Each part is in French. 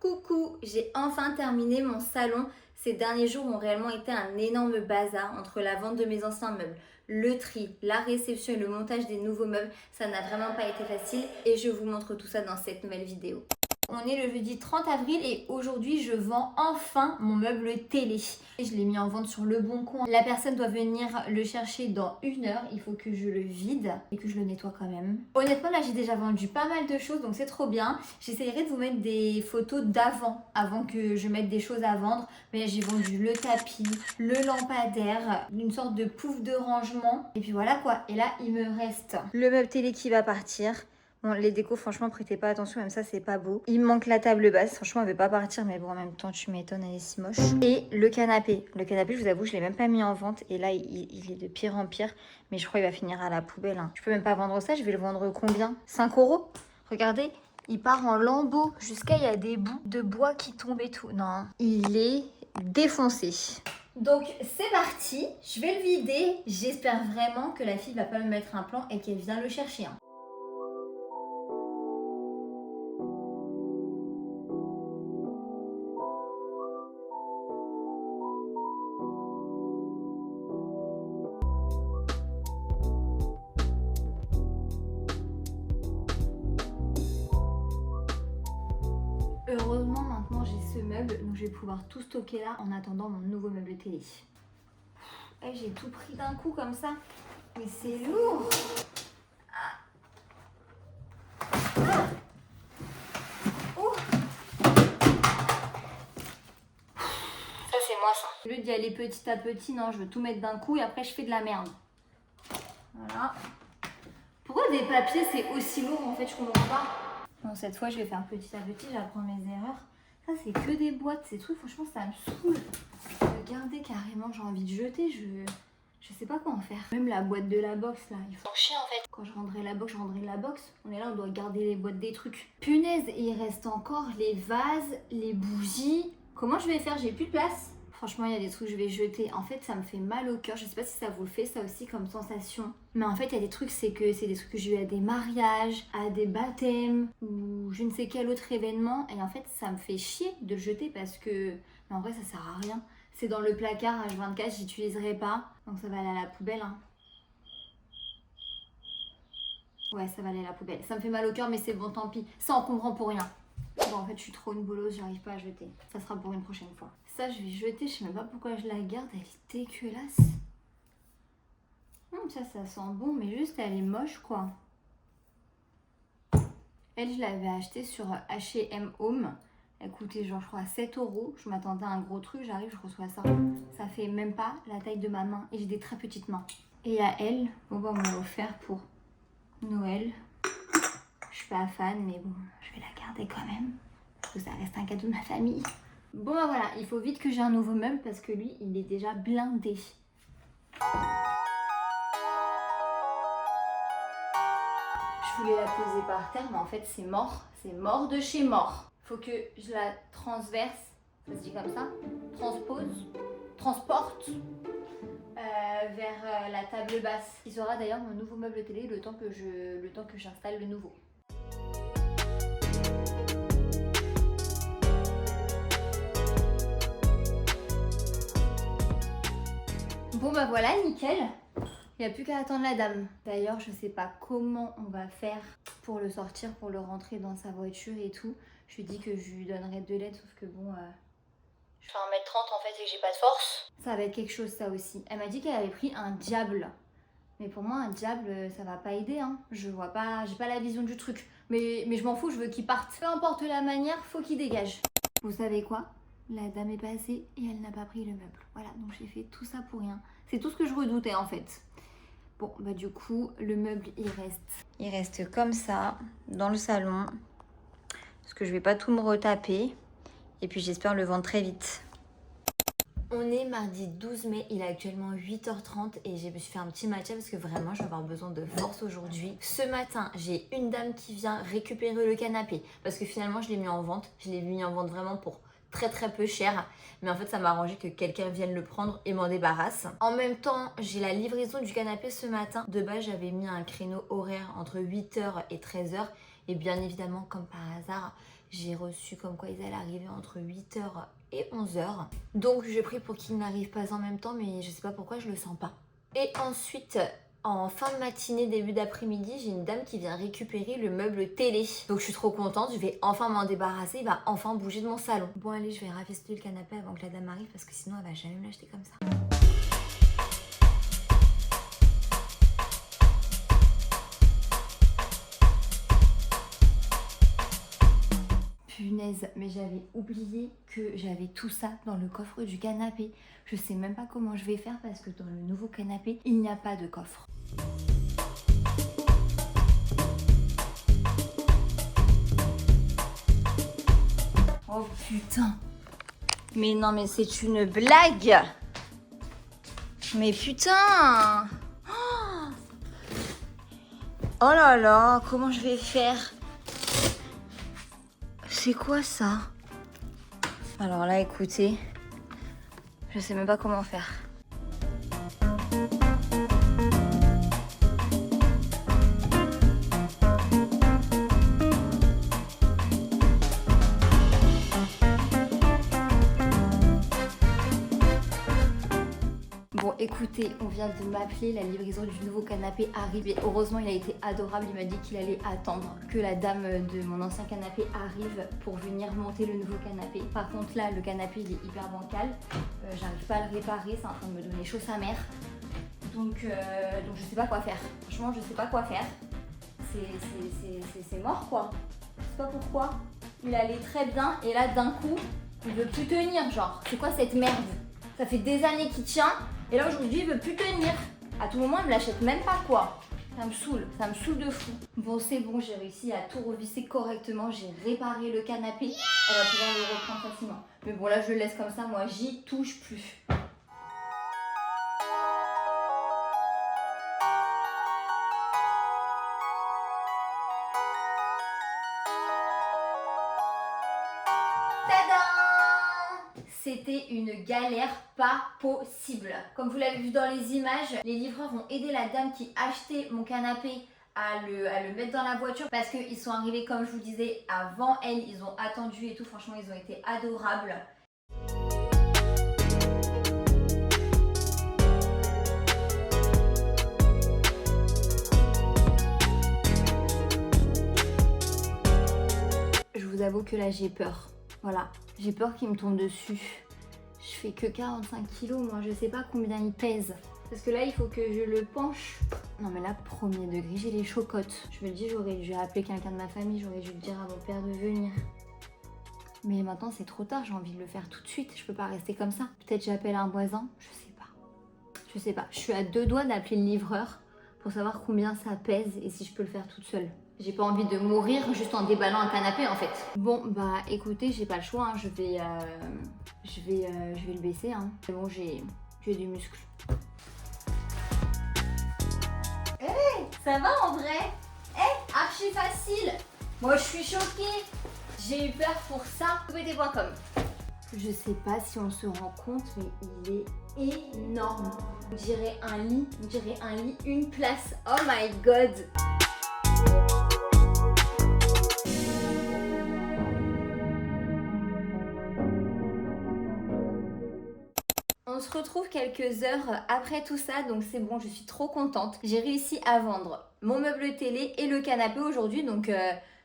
Coucou, j'ai enfin terminé mon salon. Ces derniers jours ont réellement été un énorme bazar entre la vente de mes anciens meubles, le tri, la réception et le montage des nouveaux meubles. Ça n'a vraiment pas été facile et je vous montre tout ça dans cette nouvelle vidéo. On est le jeudi 30 avril et aujourd'hui je vends enfin mon meuble télé. Je l'ai mis en vente sur Le Bon Coin. La personne doit venir le chercher dans 1 heure. Il faut que je le vide et que je le nettoie quand même. Honnêtement là j'ai déjà vendu pas mal de choses donc c'est trop bien. J'essayerai de vous mettre des photos d'avant, avant que je mette des choses à vendre. Mais là j'ai vendu le tapis, le lampadaire, une sorte de pouf de rangement. Et puis voilà quoi. Et là il me reste le meuble télé qui va partir. Bon, les décos, franchement, prêtez pas attention, même ça, c'est pas beau. Il me manque la table basse, franchement, elle veut pas partir, mais bon, en même temps, tu m'étonnes, elle est si moche. Et le canapé. Le canapé, je vous avoue, je l'ai même pas mis en vente. Et là, il est de pire en pire. Mais je crois qu'il va finir à la poubelle. Hein. Je peux même pas vendre ça, je vais le vendre combien? 5 €? Regardez, il part en lambeaux. Jusqu'à, il y a des bouts de bois qui tombent et tout. Non, il est défoncé. Donc c'est parti, je vais le vider. J'espère vraiment que la fille va pas me mettre un plan et qu'elle vient le chercher. Hein. Heureusement maintenant j'ai ce meuble, donc je vais pouvoir tout stocker là en attendant mon nouveau meuble télé. J'ai tout pris d'un coup comme ça, mais c'est lourd. Oh. Ça c'est moi ça. Au lieu d'y aller petit à petit, non, je veux tout mettre d'un coup et après je fais de la merde. Voilà. Pourquoi des papiers c'est aussi lourd en fait, je comprends pas. Bon, cette fois je vais faire petit à petit, j'apprends mes erreurs. Ça c'est que des boîtes, ces trucs, franchement ça me saoule. Regardez carrément, j'ai envie de jeter, je sais pas quoi en faire. Même la boîte de la box là, il faut chier en fait. Quand je rendrai la box, je rendrai la box. On est là, on doit garder les boîtes des trucs. Punaise, il reste encore les vases, les bougies. Comment je vais faire? J'ai plus de place. Franchement, il y a des trucs que je vais jeter. En fait, ça me fait mal au cœur. Je sais pas si ça vous le fait ça aussi comme sensation. Mais en fait, il y a des trucs, c'est des trucs que j'ai eu à des mariages, à des baptêmes ou je ne sais quel autre événement. Et en fait, ça me fait chier de le jeter parce que... Mais en vrai, ça sert à rien. C'est dans le placard H24, j'utiliserai pas. Donc ça va aller à la poubelle. Hein. Ouais, ça va aller à la poubelle. Ça me fait mal au cœur, mais c'est bon, tant pis. Ça encombrant pour rien. Bon, en fait, je suis trop une bolosse, j'arrive pas à jeter. Ça sera pour une prochaine fois. Ça, je vais jeter, je sais même pas pourquoi je la garde, elle est dégueulasse. Ça sent bon, mais juste, elle est moche, quoi. Elle, je l'avais achetée sur H&M Home. Elle coûtait genre, je crois, 7 €. Je m'attendais à un gros truc, j'arrive, je reçois ça. Ça fait même pas la taille de ma main et j'ai des très petites mains. Et à elle, bon, bah, on m'a offert pour Noël. Je suis pas fan, mais bon, je vais la garder quand même. Parce que ça reste un cadeau de ma famille. Bon bah voilà, il faut vite que j'ai un nouveau meuble parce que lui, il est déjà blindé. Je voulais la poser par terre, mais en fait c'est mort. C'est mort de chez mort. Faut que je la transverse, ça se dit comme ça, transporte vers la table basse. Qui sera d'ailleurs mon nouveau meuble télé le temps que j'installe le nouveau. Bon bah voilà, nickel. Il n'y a plus qu'à attendre la dame. D'ailleurs, je sais pas comment on va faire pour le sortir, pour le rentrer dans sa voiture et tout. Je lui dis que je lui donnerai de l'aide, sauf que bon... Je fais 1m30 en fait et que j'ai pas de force. Ça va être quelque chose ça aussi. Elle m'a dit qu'elle avait pris un diable. Mais pour moi, un diable, ça va pas aider. Hein. Je vois pas, j'ai pas la vision du truc. Mais je m'en fous, je veux qu'il parte. Peu importe la manière, faut qu'il dégage. Vous savez quoi? La dame est passée et elle n'a pas pris le meuble. Voilà, donc j'ai fait tout ça pour rien. C'est tout ce que je redoutais en fait. Bon, bah du coup, le meuble, il reste comme ça, dans le salon. Parce que je vais pas tout me retaper. Et puis j'espère le vendre très vite. On est mardi 12 mai, il est actuellement 8h30 et je me suis fait un petit matcha parce que vraiment je vais avoir besoin de force aujourd'hui. Ce matin, j'ai une dame qui vient récupérer le canapé parce que finalement je l'ai mis en vente. Je l'ai mis en vente vraiment pour très peu cher, mais en fait ça m'a arrangé que quelqu'un vienne le prendre et m'en débarrasse. En même temps, j'ai la livraison du canapé ce matin. De base, j'avais mis un créneau horaire entre 8h et 13h et bien évidemment, comme par hasard, J'ai reçu comme quoi ils allaient arriver entre 8h et 11h. Donc je prie pour qu'ils n'arrivent pas en même temps, mais je sais pas pourquoi je le sens pas. Et ensuite, en fin de matinée, début d'après-midi, j'ai une dame qui vient récupérer le meuble télé. Donc je suis trop contente, je vais enfin m'en débarrasser, il va enfin bouger de mon salon. Bon allez, je vais rafistouiller le canapé avant que la dame arrive parce que sinon elle va jamais me l'acheter comme ça. Punaise, mais j'avais oublié que j'avais tout ça dans le coffre du canapé. Je sais même pas comment je vais faire parce que dans le nouveau canapé, il n'y a pas de coffre. Oh putain! Mais non, mais c'est une blague! Mais putain! Oh là là, comment je vais faire? C'est quoi ça? Alors là, écoutez, je sais même pas comment faire. Bon, écoutez, on vient de m'appeler, la livraison du nouveau canapé arrive et heureusement il a été adorable, il m'a dit qu'il allait attendre que la dame de mon ancien canapé arrive pour venir monter le nouveau canapé. Par contre là, le canapé il est hyper bancal, j'arrive pas à le réparer, c'est en train de me donner chaud sa mère. Donc je sais pas quoi faire, franchement je sais pas quoi faire, c'est mort quoi. Je sais pas pourquoi, il allait très bien et là d'un coup il veut plus tenir, genre c'est quoi cette merde? Ça fait des années qu'il tient. Et là aujourd'hui il veut plus tenir. À tout moment il me l'achète même pas quoi. Ça me saoule de fou. Bon c'est bon, j'ai réussi à tout revisser correctement. J'ai réparé le canapé. Elle va pouvoir le reprendre facilement. Mais bon là je le laisse comme ça, moi j'y touche plus. C'était une galère pas possible. Comme vous l'avez vu dans les images, les livreurs ont aidé la dame qui achetait mon canapé à le mettre dans la voiture parce qu'ils sont arrivés, comme je vous disais, avant elle. Ils ont attendu et tout. Franchement, ils ont été adorables. Je vous avoue que là, j'ai peur. Voilà, j'ai peur qu'il me tombe dessus. Je fais que 45 kilos, moi je sais pas combien il pèse. Parce que là il faut que je le penche. Non mais là, premier degré, j'ai les chocottes. Je me dis j'aurais dû appeler quelqu'un de ma famille, j'aurais dû dire à mon père de venir. Mais maintenant c'est trop tard, j'ai envie de le faire tout de suite. Je peux pas rester comme ça. Peut-être j'appelle un voisin, je sais pas. Je sais pas, je suis à deux doigts d'appeler le livreur pour savoir combien ça pèse et si je peux le faire toute seule. J'ai pas envie de mourir juste en déballant un canapé en fait. Bon bah écoutez, j'ai pas le choix, hein. Je vais le baisser. Hein. C'est bon, j'ai du muscle. Hey, ça va en vrai? Archi facile. Moi je suis choquée. J'ai eu peur pour ça. Mettez.com. Je sais pas si on se rend compte, mais il est énorme. On dirait un lit, une place. Oh my god. On se retrouve quelques heures après tout ça, donc c'est bon, je suis trop contente. J'ai réussi à vendre mon meuble télé et le canapé aujourd'hui, donc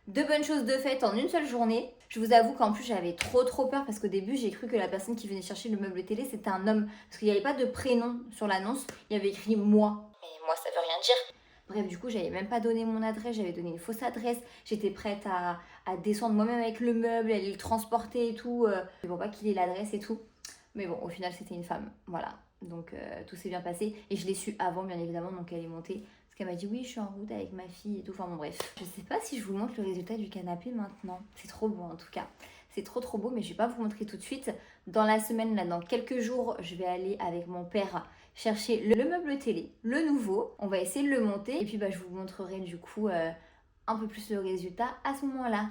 deux bonnes choses de faites en une seule journée. Je vous avoue qu'en plus j'avais trop peur parce qu'au début j'ai cru que la personne qui venait chercher le meuble télé c'était un homme. Parce qu'il n'y avait pas de prénom sur l'annonce, il y avait écrit moi. Et moi ça veut rien dire. Bref, du coup, j'avais même pas donné mon adresse, j'avais donné une fausse adresse. J'étais prête à descendre moi-même avec le meuble, aller le transporter et tout. Pour pas qu'il ait l'adresse et tout. Mais bon, au final, c'était une femme. Voilà. Donc, tout s'est bien passé. Et je l'ai su avant, bien évidemment. Donc, elle est montée. Parce qu'elle m'a dit, oui, je suis en route avec ma fille et tout. Enfin, bon, bref. Je sais pas si je vous montre le résultat du canapé maintenant. C'est trop beau, en tout cas. C'est trop beau, mais je vais pas vous montrer tout de suite. Dans la semaine, là, dans quelques jours, je vais aller avec mon père chercher le meuble télé, le nouveau. On va essayer de le monter. Et puis, bah, je vous montrerai du coup un peu plus le résultat à ce moment-là.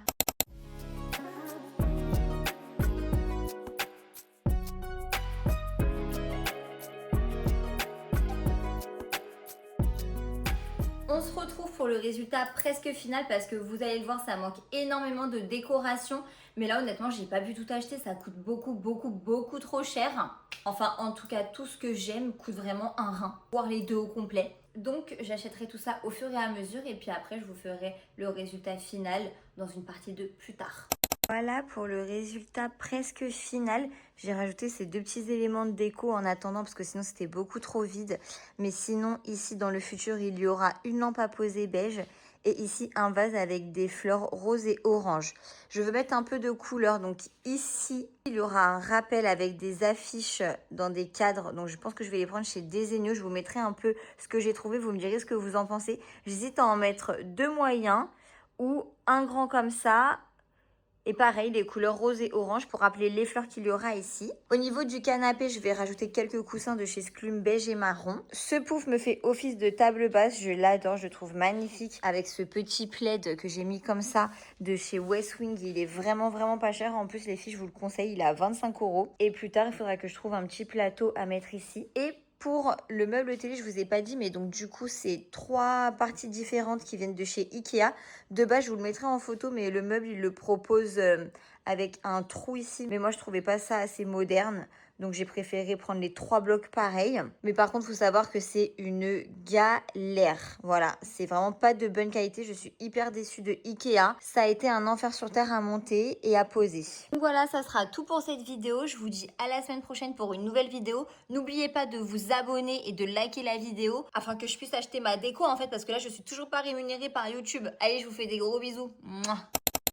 On se retrouve pour le résultat presque final parce que vous allez le voir, ça manque énormément de décoration. Mais là, honnêtement, j'ai pas pu tout acheter. Ça coûte beaucoup trop cher. Enfin, en tout cas, tout ce que j'aime coûte vraiment un rein, voire les deux au complet. Donc, j'achèterai tout ça au fur et à mesure. Et puis après, je vous ferai le résultat final dans une partie 2 plus tard. Voilà pour le résultat presque final. J'ai rajouté ces deux petits éléments de déco en attendant parce que sinon c'était beaucoup trop vide. Mais sinon ici dans le futur il y aura une lampe à poser beige et ici un vase avec des fleurs roses et orange. Je veux mettre un peu de couleur, donc ici il y aura un rappel avec des affiches dans des cadres. Donc je pense que je vais les prendre chez Desenio. Je vous mettrai un peu ce que j'ai trouvé, vous me direz ce que vous en pensez. J'hésite à en mettre deux moyens ou un grand comme ça. Et pareil, les couleurs rose et orange pour rappeler les fleurs qu'il y aura ici. Au niveau du canapé, je vais rajouter quelques coussins de chez Sklume beige et marron. Ce pouf me fait office de table basse. Je l'adore, je le trouve magnifique. Avec ce petit plaid que j'ai mis comme ça de chez Westwing. Il est vraiment pas cher. En plus, les filles, je vous le conseille, il est à 25 €. Et plus tard, il faudra que je trouve un petit plateau à mettre ici. Et pour le meuble télé, je vous ai pas dit, mais donc du coup, c'est 3 parties différentes qui viennent de chez Ikea. De base, je vous le mettrai en photo, mais le meuble, il le propose avec un trou ici. Mais moi, je trouvais pas ça assez moderne. Donc, j'ai préféré prendre les 3 blocs pareils. Mais par contre, il faut savoir que c'est une galère. Voilà, c'est vraiment pas de bonne qualité. Je suis hyper déçue de Ikea. Ça a été un enfer sur terre à monter et à poser. Donc voilà, ça sera tout pour cette vidéo. Je vous dis à la semaine prochaine pour une nouvelle vidéo. N'oubliez pas de vous abonner et de liker la vidéo afin que je puisse acheter ma déco en fait parce que là, je suis toujours pas rémunérée par YouTube. Allez, je vous fais des gros bisous. Mouah.